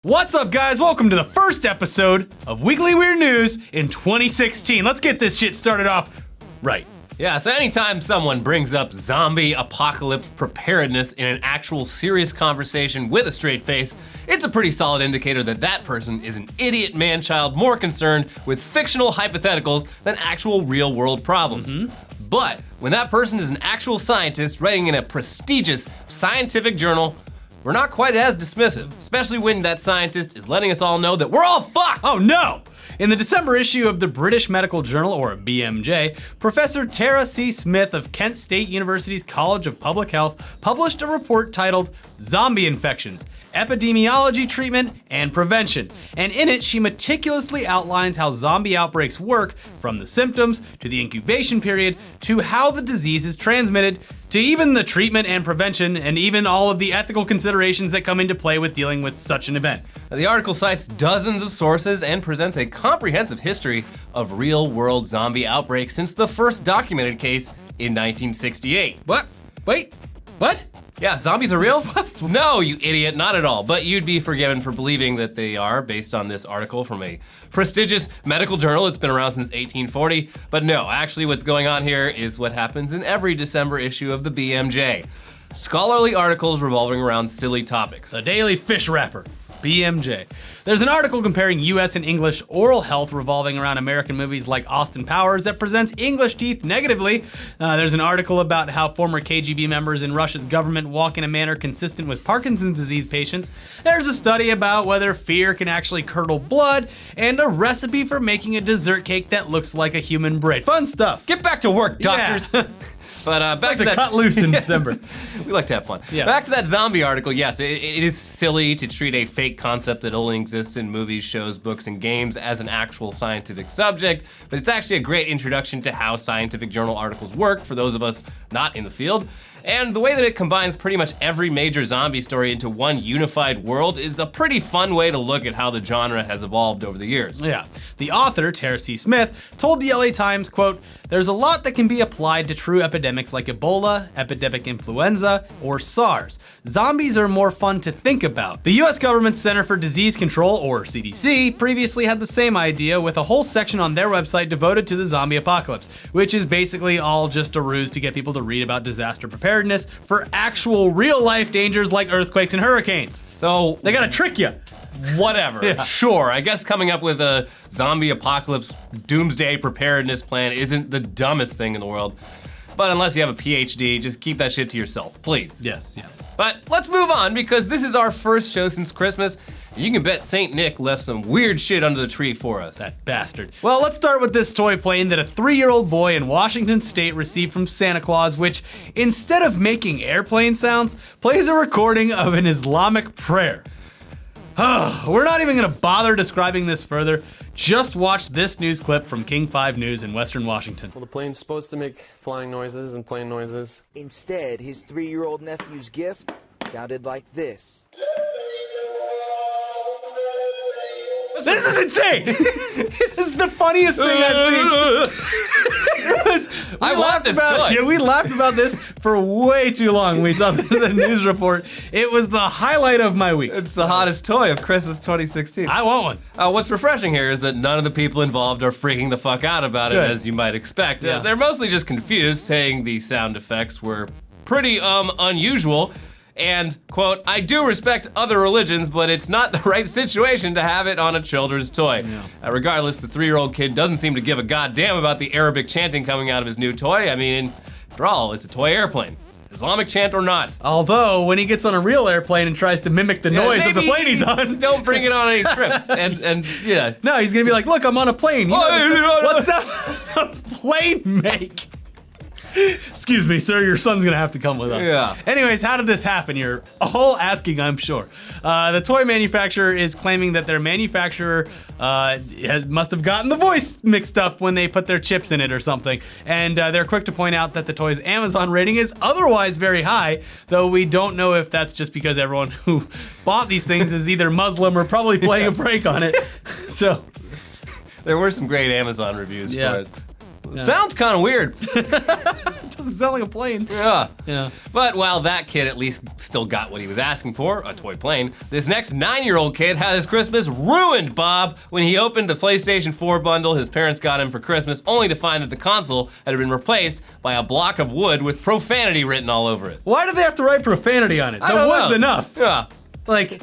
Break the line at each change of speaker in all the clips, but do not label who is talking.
What's up, guys? Welcome to the first episode of Weekly Weird News in 2016. Let's get this shit started off right.
Yeah, so anytime someone brings up zombie apocalypse preparedness in an actual serious conversation with a straight face, it's a pretty solid indicator that that person is an idiot man-child more concerned with fictional hypotheticals than actual real-world problems. But when that person is an actual scientist writing in a prestigious scientific journal, we're not quite as dismissive, especially when that scientist is letting us all know that we're all fucked!
Oh no! In the December issue of the British Medical Journal, or BMJ, Professor Tara C. Smith of Kent State University's College of Public Health published a report titled Zombie Infections, Epidemiology, Treatment, and Prevention. And in it, she meticulously outlines how zombie outbreaks work, from the symptoms, to the incubation period, to how the disease is transmitted, to even the treatment and prevention, and even all of the ethical considerations that come into play with dealing with such an event.
The article cites dozens of sources and presents a comprehensive history of real-world zombie outbreaks since the first documented case in 1968.
What? Wait, what?
Yeah, zombies are real? No, you idiot, not at all. But you'd be forgiven for believing that they are based on this article from a prestigious medical journal. It's been around since 1840. But no, actually what's going on here is what happens in every December issue of the BMJ. Scholarly articles revolving around silly topics.
The Daily Fish Wrapper. BMJ. There's an article comparing US and English oral health revolving around American movies like Austin Powers that presents English teeth negatively. There's an article about how former KGB members in Russia's government walk in a manner consistent with Parkinson's disease patients. There's a study about whether fear can actually curdle blood, and a recipe for making a dessert cake that looks like a human brain. Fun stuff.
Get back to work, doctors.
Yeah.
But back to that.
Cut loose in December.
We like to have fun.
Yeah.
Back to that zombie article. Yes, it is silly to treat a fake concept that only exists in movies, shows, books, and games as an actual scientific subject, but it's actually a great introduction to how scientific journal articles work for those of us not in the field. And the way that it combines pretty much every major zombie story into one unified world is a pretty fun way to look at how the genre has evolved over the years.
Yeah. The author, Tara C. Smith, told the LA Times, quote, "There's a lot that can be applied to true epidemics like Ebola, epidemic influenza, or SARS. Zombies are more fun to think about. The US government's Center for Disease Control, or CDC, previously had the same idea with a whole section on their website devoted to the zombie apocalypse, which is basically all just a ruse to get people to read about disaster preparedness for actual real-life dangers like earthquakes and hurricanes.
So
They gotta trick you.
whatever,
Yeah.
Sure. I guess coming up with a zombie apocalypse doomsday preparedness plan isn't the dumbest thing in the world. But unless you have a PhD, just keep that shit to yourself, please.
Yes, yeah.
But let's move on, because this is our first show since Christmas. You can bet St. Nick left some weird shit under the tree for us.
That bastard. Well, let's start with this toy plane that a 3-year-old boy in Washington State received from Santa Claus, which, instead of making airplane sounds, plays a recording of an Islamic prayer. We're not even gonna bother describing this further. Just watch this news clip from King 5 News in Western Washington.
Well, the plane's supposed to make flying noises and plane noises.
Instead, his 3-year-old nephew's gift sounded like this.
This is insane! This is the funniest thing I've seen.
I want this toy.
Yeah, we laughed about this for way too long. We saw the news report. It was the highlight of my week.
It's the hottest toy of Christmas 2016.
I want one.
What's refreshing here is that none of the people involved are freaking the fuck out about it,
Good.
as you might expect.
Yeah.
They're mostly just confused, saying the sound effects were pretty unusual. And, quote, "I do respect other religions, but it's not the right situation to have it on a children's toy."
Yeah.
Regardless, the 3-year-old kid doesn't seem to give a goddamn about the Arabic chanting coming out of his new toy. I mean, after all, it's a toy airplane. Islamic chant or not.
Although, when he gets on a real airplane and tries to mimic the noise of the
maybe
plane he's on.
Don't bring it on any trips. and yeah.
No, he's gonna be like, look, I'm on a plane. You know, what's that plane make? Excuse me, sir, your son's gonna have to come with us.
Yeah.
Anyways, how did this happen? You're all asking, I'm sure. The toy manufacturer is claiming that their manufacturer must have gotten the voice mixed up when they put their chips in it or something. And they're quick to point out that the toy's Amazon rating is otherwise very high, though we don't know if that's just because everyone who bought these things is either Muslim or probably playing a prank on it. So
There were some great Amazon reviews for it. Sounds kind of weird.
Doesn't sound like a plane.
Yeah.
Yeah.
But while that kid at least still got what he was asking for, a toy plane, this next 9-year-old kid had his Christmas ruined, Bob, when he opened the PlayStation 4 bundle his parents got him for Christmas, only to find that the console had been replaced by a block of wood with profanity written all over it.
Why did they have to write profanity on it?
I
The
don't
wood's
know.
enough.
Yeah.
Like,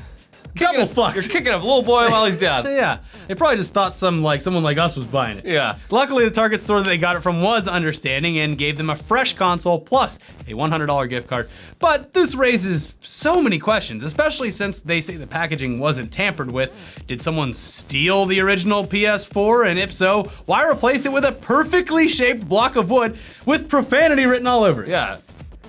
double fucked.
You're kicking a little boy while he's down.
Yeah, they probably just thought someone like us was buying it.
Yeah.
Luckily, the Target store that they got it from was understanding and gave them a fresh console plus a $100 gift card. But this raises so many questions, especially since they say the packaging wasn't tampered with. Did someone steal the original PS4? And if so, why replace it with a perfectly shaped block of wood with profanity written all over it?
Yeah.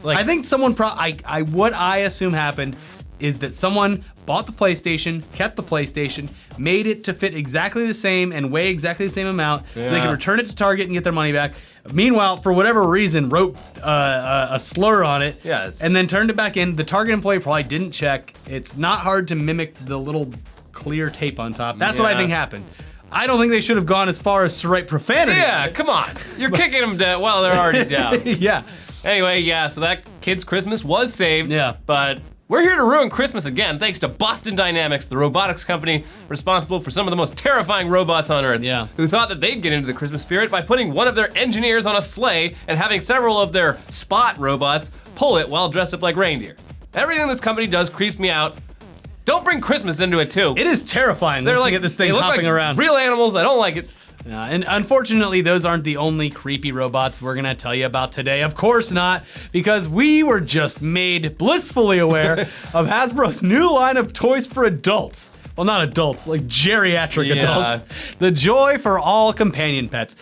Like,
I think someone what I assume happened is that someone bought the PlayStation, kept the PlayStation, made it to fit exactly the same and weigh exactly the same amount so they could return it to Target and get their money back. Meanwhile, for whatever reason, wrote a slur on it and then turned it back in. The Target employee probably didn't check. It's not hard to mimic the little clear tape on top. That's what I think happened. I don't think they should have gone as far as to write profanity.
Yeah, come on. You're kicking them down. Well, they're already down.
Yeah.
Anyway, yeah, so that kid's Christmas was saved.
Yeah.
But we're here to ruin Christmas again, thanks to Boston Dynamics, the robotics company responsible for some of the most terrifying robots on Earth.
Yeah.
Who thought that they'd get into the Christmas spirit by putting one of their engineers on a sleigh and having several of their Spot robots pull it while dressed up like reindeer. Everything this company does creeps me out. Don't bring Christmas into it too.
It is terrifying
They're
looking
like
at this thing
they look
hopping
like
around.
real animals. I don't like it.
Yeah, and unfortunately, those aren't the only creepy robots we're gonna tell you about today. Of course not, because we were just made blissfully aware of Hasbro's new line of toys for adults. Well, not adults, like geriatric adults. The Joy for All companion pets.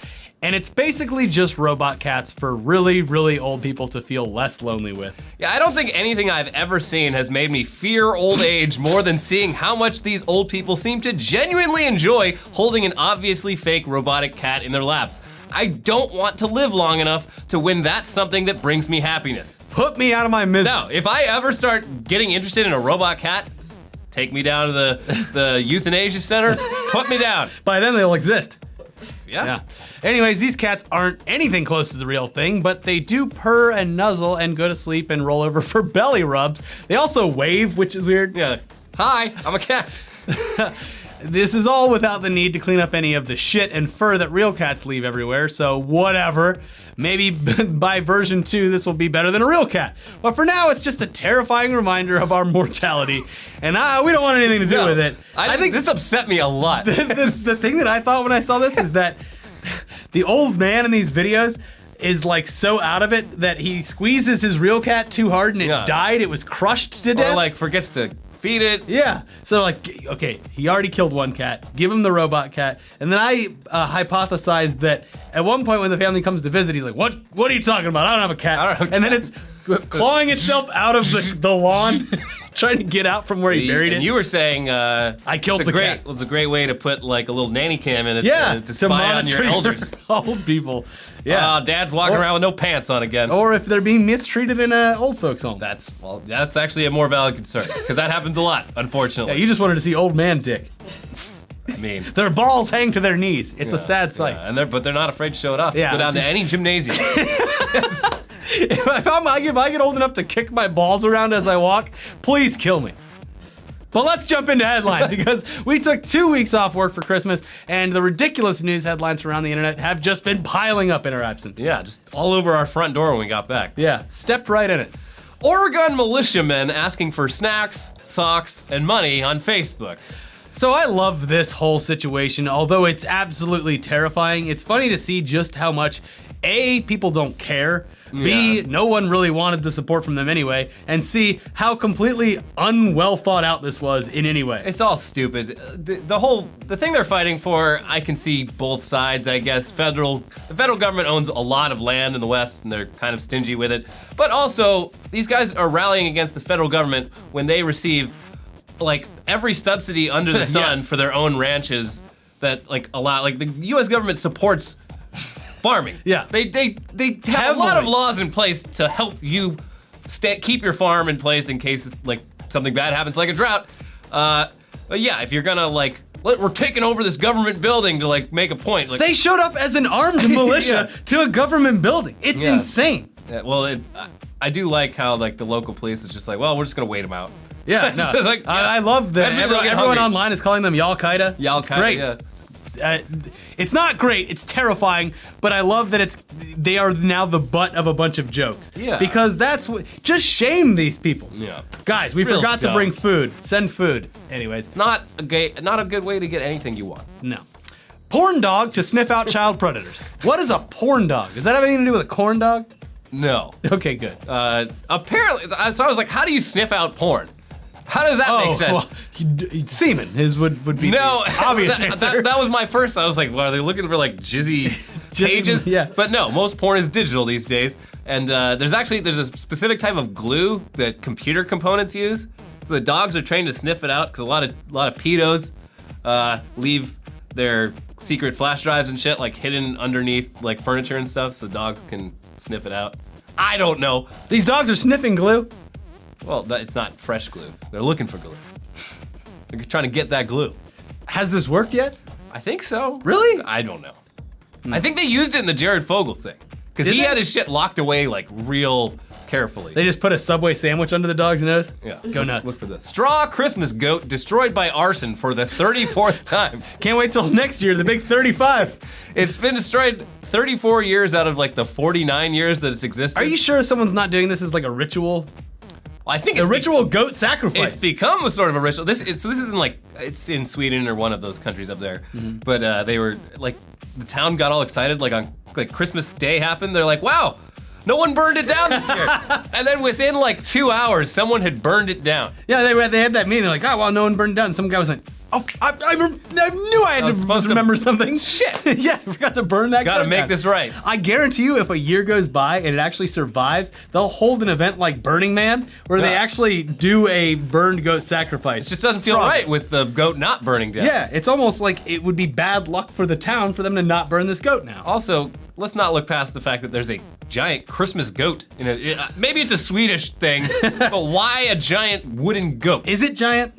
And it's basically just robot cats for really, really old people to feel less lonely with.
Yeah, I don't think anything I've ever seen has made me fear old age more than seeing how much these old people seem to genuinely enjoy holding an obviously fake robotic cat in their laps. I don't want to live long enough to when that's something that brings me happiness.
Put me out of my misery.
No, if I ever start getting interested in a robot cat, take me down to the euthanasia center, put me down.
By then they'll exist.
Yeah.
Anyways, these cats aren't anything close to the real thing, but they do purr and nuzzle and go to sleep and roll over for belly rubs. They also wave, which is weird.
Yeah. Hi, I'm a cat.
This is all without the need to clean up any of the shit and fur that real cats leave everywhere, so whatever. Maybe by version 2, this will be better than a real cat. But for now, it's just a terrifying reminder of our mortality, and we don't want anything to do with it.
I think this upset me a lot.
The thing that I thought when I saw this is that the old man in these videos is like so out of it that he squeezes his real cat too hard and it died. It was crushed to death.
Or like forgets to feed it.
Yeah. So like, okay, he already killed one cat. Give him the robot cat. And then I hypothesized that at one point when the family comes to visit, he's like, "What are you talking about? I don't have a cat."
I don't have a
and then
cat.
it's clawing itself out of the lawn, trying to get out from where he buried
And
it.
you were saying
I killed the cat.
It was a great way to put like a little nanny cam in it to spy on your
monitor
elders.
old people. Yeah.
Dad's walking around with no pants on again.
Or if they're being mistreated in an old folks home.
That's actually a more valid concern because that happens a lot, unfortunately.
Yeah, you just wanted to see old man dick.
I mean,
Their balls hang to their knees. It's a sad sight.
yeah, but they're not afraid to show it off. Just
Yeah.
go down to any gymnasium.
If I get old enough to kick my balls around as I walk, please kill me. But let's jump into headlines because we took 2 weeks off work for Christmas and the ridiculous news headlines around the internet have just been piling up in our absence.
Yeah, just all over our front door when we got back.
Yeah, stepped right in it.
Oregon militiamen asking for snacks, socks, and money on Facebook.
So I love this whole situation, although it's absolutely terrifying. It's funny to see just how much, A, people don't care, B, no one really wanted the support from them anyway, and C, how completely unwell thought out this was in any way.
It's all stupid. The thing they're fighting for, I can see both sides, I guess. The federal government owns a lot of land in the West and they're kind of stingy with it. But also, these guys are rallying against the federal government when they receive like every subsidy under the sun for their own ranches that like allow, like the US government supports farming.
Yeah.
They have a lot of laws in place to help you keep your farm in place in case like something bad happens, like a drought. But yeah, if you're gonna like we're taking over this government building to like make a point. Like
They showed up as an armed militia to a government building. It's insane.
Yeah, well, I do like how like the local police is just like, well, we're just gonna wait them out.
Yeah,
It's
no,
just like,
I love that.
Eventually they'll get
Everyone
hungry.
online is calling them Al-Qaeda. It's
Al-Qaeda,
great.
yeah.
It's not great. It's terrifying, but I love that they are now the butt of a bunch of jokes.
Yeah.
Because that's what. Just shame these people.
Yeah.
Guys,
It's
we
real
forgot to
dumb.
bring food. Send food. Anyways,
Not a good way to get anything you want.
no. Porn dog to sniff out child predators. What is a porn dog? Does that have anything to do with a corn dog?
No.
Okay, good.
Apparently, so I was like, how do you sniff out porn? How does that make sense?
Well, semen would be
No,
the obvious answer.
that was my first. I was like, well, are they looking for like jizzy pages?
Yeah.
But no, most porn is digital these days. And there's a specific type of glue that computer components use. So the dogs are trained to sniff it out because a lot of pedos leave their secret flash drives and shit like hidden underneath like furniture and stuff, so dogs can sniff it out. I don't know.
These dogs are sniffing glue.
Well, it's not fresh glue. They're looking for glue. They're trying to get that glue.
Has this worked yet?
I think so.
Really?
I don't know. I think they used it in the Jared Fogle thing. Because
Did
he
they?
had his shit locked away like real carefully.
They just put a Subway sandwich under the dog's nose?
Yeah.
Go nuts.
Look for this. Straw Christmas goat destroyed by arson for the 34th time.
Can't wait till next year, the big 35.
It's been destroyed 34 years out of like the 49 years that it's existed.
Are you sure someone's not doing this as like a ritual?
I think
A
it's
ritual goat sacrifice.
It's become a sort of a ritual. This isn't like, it's in Sweden or one of those countries up there. But they were like, the town got all excited like on like Christmas Day happened. They're like, wow, no one burned it down this year. And then within like 2 hours, someone had burned it down.
Yeah, they had that meeting. They're like, oh, well, no one burned it down. And some guy was like, oh, I knew I had
was
to
supposed to-
remember something.
Shit.
Yeah, I forgot to burn that
Gotta
goat
make
down.
this right.
I guarantee you, if a year goes by and it actually survives, they'll hold an event like Burning Man, where they
Yeah.
actually do a burned goat sacrifice.
It just doesn't feel
Strong.
right with the goat not burning down.
Yeah, it's almost like it would be bad luck for the town for them to not burn this goat now.
Also, let's not look past the fact that there's a giant Christmas goat. Maybe it's a Swedish thing, but why a giant wooden goat?
Is it giant?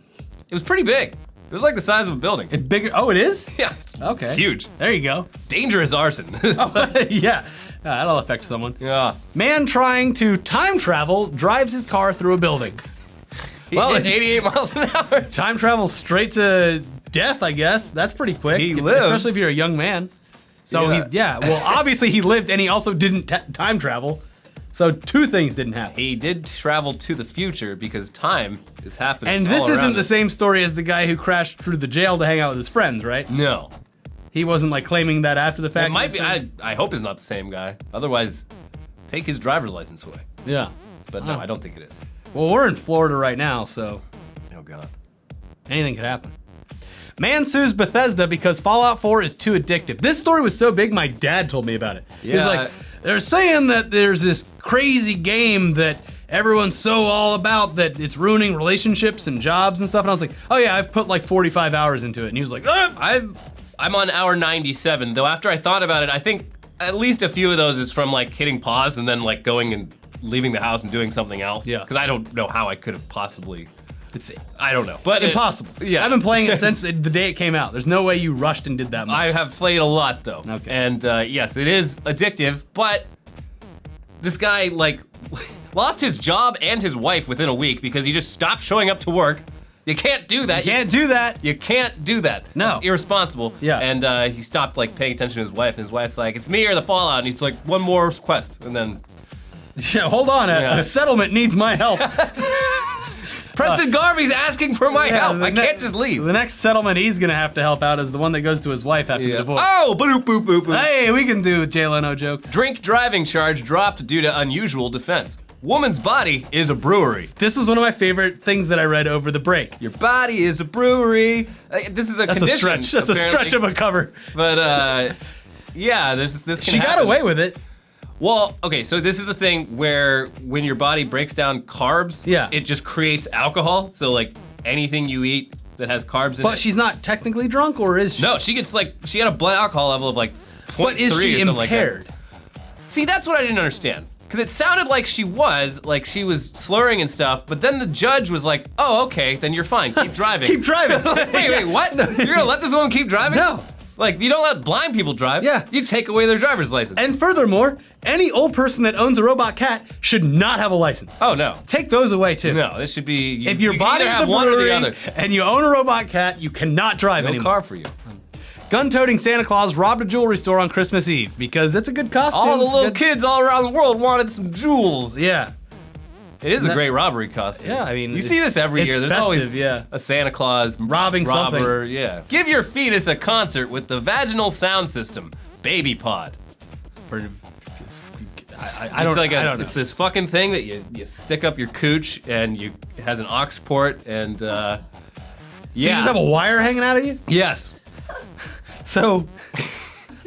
It was pretty big. It was like the size of a building.
It's bigger. Oh, it is?
Yeah, it's
Okay.
huge.
There you go.
Dangerous arson.
Yeah, that'll affect someone.
Yeah.
Man trying to time travel drives his car through a building. Well,
Well,
it's
88 miles an hour.
Time travel straight to death, I guess. That's pretty quick.
He lives.
Especially if you're a young man. So
Yeah.
well, obviously he lived and he also didn't time travel. So two things didn't happen.
He did travel to the future because time is happening.
And this
all around
isn't the
us.
same story as the guy who crashed through the jail to hang out with his friends, right?
No.
He wasn't like claiming that after the fact.
It might be. I hope it's not the same guy. Otherwise, take his driver's license away.
Yeah.
But no, I don't think it is.
Well, we're in Florida right now, so
Oh God.
anything could happen. Man sues Bethesda because Fallout 4 is too addictive. This story was so big, my dad told me about it. He was
Yeah.
like, they're saying that there's this crazy game that everyone's so all about that it's ruining relationships and jobs and stuff. And I was like, oh yeah, I've put like 45 hours into it. And he was like,
I'm on hour 97, though after I thought about it, I think at least a few of those is from like hitting pause and then like going and leaving the house and doing something else.
Yeah.
Because I don't know how I could have possibly, I don't know. But
impossible.
yeah.
I've been playing it since the day it came out. There's no way you rushed and did that much.
I have played a lot though.
Okay.
And yes, it is addictive, but this guy like lost his job and his wife within a week because he just stopped showing up to work. You can't do that.
You can't do that.
You can't do that.
No.
That's irresponsible.
Yeah.
And he stopped like paying attention to his wife, and his wife's like, "It's me or the Fallout." And he's like, "One more quest," and then
Yeah, hold on,
Yeah.
a settlement needs my help.
Preston Garvey's asking for my help.
the
I
ne-
can't just leave.
The next settlement he's gonna have to help out is the one that goes to his wife after the
Yeah.
divorce.
Oh, boop boop boop boop.
Hey, we can do Jay Leno jokes.
Drink driving charge dropped due to unusual defense. Woman's body is a brewery.
This is one of my favorite things that I read over the break.
Your body is a brewery. This is a
That's
condition.
a stretch. That's a
apparently.
stretch of a cover.
But yeah, this can
She got
happen.
away with it.
Well, okay, so this is a thing where when your body breaks down carbs,
Yeah.
it just creates alcohol. So like anything you eat that has carbs in
But
it.
she's not technically drunk, or is she?
No, she had a blood alcohol level of like 0.3
But is she
or something like that.
impaired?
See, that's what I didn't understand. Because it sounded like she was slurring and stuff, but then the judge was like, oh, okay, then you're fine, keep driving.
Keep driving.
Wait, what? You're gonna let this woman keep driving?
No.
Like, you don't let blind people drive.
Yeah.
You take away their driver's license.
And furthermore, any old person that owns a robot cat should not have a license.
Oh, no.
Take those away too.
No, this should be,
If your
you can
body
either
is
have
a
one or the
brewery
other.
and you own a robot cat, you cannot drive
No
anymore.
car for you.
Gun-toting Santa Claus robbed a jewelry store on Christmas Eve because it's a good costume.
All the
It's
little
good-
kids all around the world wanted some jewels.
Yeah.
It is a
That-
great robbery costume.
Yeah, I mean,
you
it's-
see this every
it's
year. There's
festive,
always
yeah.
a Santa Claus
Robbing something.
robber. Yeah. Give your fetus a concert with the vaginal sound system, Baby Pod.
I don't know.
It's this fucking thing that you stick up your cooch and it has an aux port and
So you just have a wire hanging out of you?
Yes.
So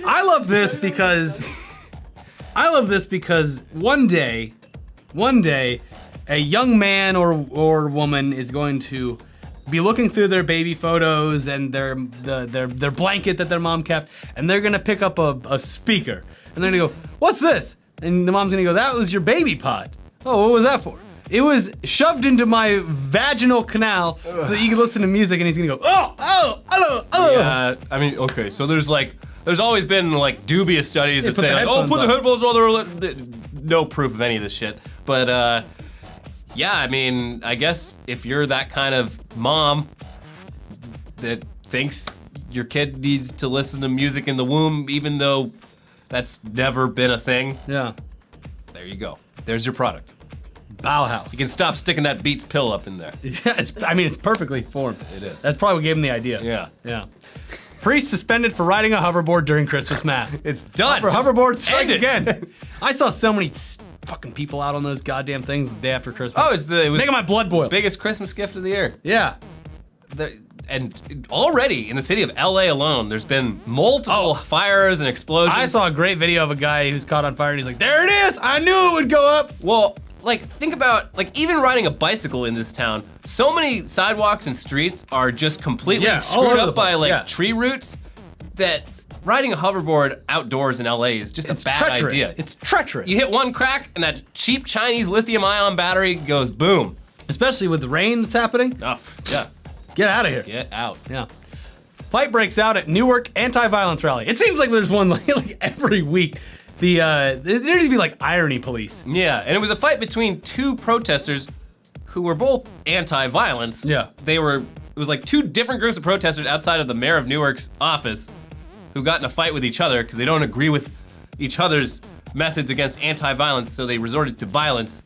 I love this because one day, a young man or woman is going to be looking through their baby photos and their blanket that their mom kept, and they're gonna pick up a speaker, and they're gonna go, "What's this?" And the mom's gonna go, "That was your baby pod." "Oh, what was that for?" "It was shoved into my vaginal canal so that you can listen to music." And he's gonna go, "Oh.
Yeah, I mean, okay, so there's always been like dubious studies
Yeah,
that
put
say
the
like, oh,
headphones
put the
on.
headphones on. No proof of any of this shit. But yeah, I mean, I guess if you're that kind of mom that thinks your kid needs to listen to music in the womb, even though that's never been a thing,
Yeah.
there you go. There's your product.
Bauhaus.
You can stop sticking that Beats pill up in there.
Yeah, it's perfectly formed.
It is.
That's probably what gave him the idea.
Yeah.
Yeah. Priest suspended for riding a hoverboard during Christmas mass.
It's done.
For
Just
hoverboard strike
end it.
again. I saw so many fucking people out on those goddamn things the day after Christmas.
Oh, it was
making my blood boil.
biggest Christmas gift of the year.
Yeah.
And already in the city of LA alone, there's been multiple fires and explosions.
I saw a great video of a guy who's caught on fire and he's like, "There it is! I knew it would go up!"
Well, like, think about, like, even riding a bicycle in this town, so many sidewalks and streets are just completely
Yeah, all
screwed
over
up
the
by,
place,
like,
yeah.
tree roots that riding a hoverboard outdoors in LA is just
It's
a bad
treacherous.
idea.
It's treacherous.
You hit one crack and that cheap Chinese lithium-ion battery goes boom.
Especially with the rain that's happening.
Oh, yeah,
Get out of here.
get out.
Yeah. Fight breaks out at Newark anti-violence rally. It seems like there's one like every week. There needs to be like irony police.
Yeah, and it was a fight between two protesters who were both anti-violence.
Yeah.
It was like two different groups of protesters outside of the mayor of Newark's office who got in a fight with each other because they don't agree with each other's methods against anti-violence, so they resorted to violence.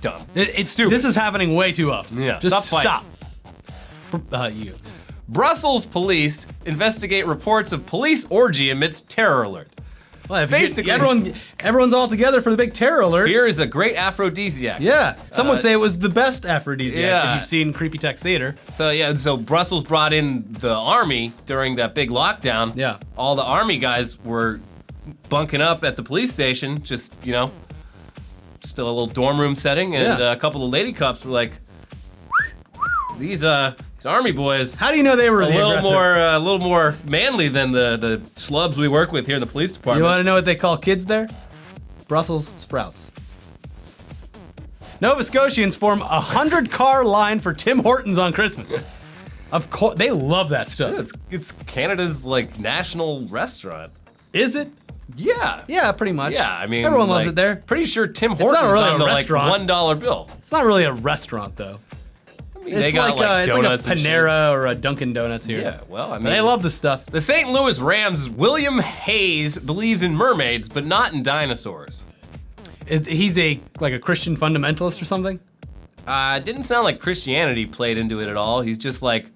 Dumb.
It's stupid. This is happening way too often.
Yeah,
Just
stop
stop. You.
Brussels police investigate reports of police orgy amidst terror alert.
Well,
Basically-
everyone's all together for the big terror alert.
Fear is a great aphrodisiac.
Yeah. Some would say it was the best aphrodisiac
yeah.
if you've seen Creepy Text Theater.
So Brussels brought in the army during that big lockdown.
Yeah.
All the army guys were bunking up at the police station, just, still a little dorm room setting, and
Yeah.
a couple of lady cops were like, these army boys,
How do you know they were
a
the aggressor?
little more manly than the schlubs we work with here in the police
You
department.
want to know what they call kids there? Brussels sprouts. Nova Scotians form a 100-car line for Tim Hortons on Christmas. Of course, they love that stuff.
It's Canada's like national restaurant.
Is it?
Yeah.
Yeah, pretty much.
Yeah, I mean,
everyone loves
like,
it there.
Pretty sure Tim
not
Hortons
really
on
a
the
restaurant.
$1 bill.
It's not really a restaurant though.
I mean, they got
it's
donuts
like a
and shit.
Panera or a Dunkin' Donuts here.
Yeah, well, I mean,
But they love this stuff.
The St. Louis Rams' William Hayes believes in mermaids, but not in dinosaurs.
He's a Christian fundamentalist or something.
Didn't sound like Christianity played into it at all. He's just like,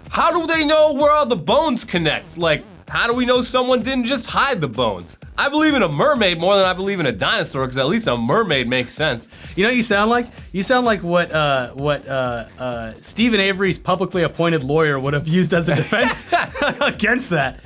how do they know where all the bones connect? Like, how do we know someone didn't just hide the bones? I believe in a mermaid more than I believe in a dinosaur, because at least a mermaid makes sense.
You know what you sound like? You sound like what Stephen Avery's publicly appointed lawyer would have used as a defense against that.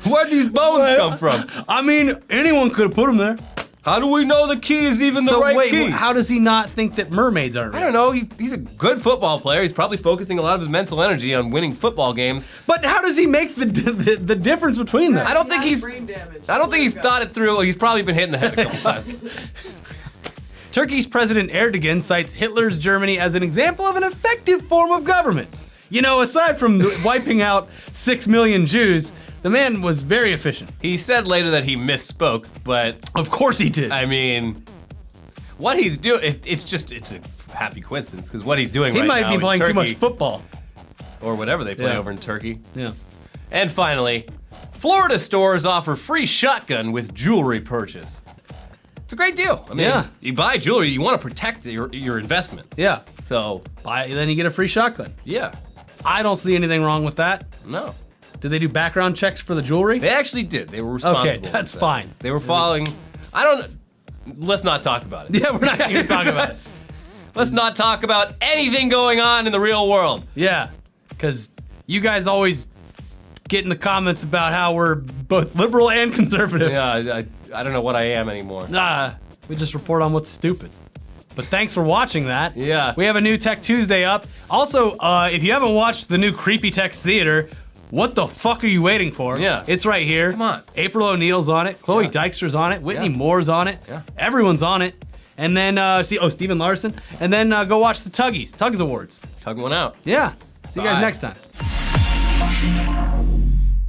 Where'd these bones come from?
I mean, anyone could have put them there.
How do we know the key is even the
So
right
wait,
key?
how does he not think that mermaids aren't real?
I don't know. He's a good football player. He's probably focusing a lot of his mental energy on winning football games.
But how does he make the difference between them?
I don't think he's.
brain damage.
I don't think he's thought it through. He's probably been hit in the head a couple times.
Turkey's President Erdogan cites Hitler's Germany as an example of an effective form of government. You know, aside from wiping out 6 million Jews, the man was very efficient.
He said later that he misspoke, but
Of course he did.
I mean, what he's doing, it's a happy coincidence because what he's doing
He
right
might
now
be
in
playing
Turkey,
too much football.
or whatever they play
Yeah.
over in Turkey.
Yeah.
And finally, Florida stores offer free shotgun with jewelry purchase. It's a great deal. I mean,
Yeah.
you buy jewelry, you want to protect your investment.
Yeah.
So,
Then you get a free shotgun.
yeah,
I don't see anything wrong with that.
no.
Did they do background checks for the jewelry?
They actually did. They were responsible.
Okay, that's
with that.
fine.
They were following. I don't. Let's not talk about it.
Yeah, we're not going to talk about it.
Let's not talk about anything going on in the real world.
Yeah, because you guys always get in the comments about how we're both liberal and conservative.
Yeah, I don't know what I am anymore.
Nah, we just report on what's stupid. But thanks for watching that.
Yeah.
We have a new Tech Tuesday up. Also, if you haven't watched the new Creepy Text Theater, what the fuck are you waiting for?
Yeah.
It's right here.
Come on.
April O'Neil's on it. Chloe
Yeah.
Dykstra's on it. Whitney
Yeah.
Moore's on it.
Yeah.
Everyone's on it. And then, Stephen Larson. And then go watch the Tuggies Awards.
Tug one out.
Yeah. See you guys
Bye.
next time.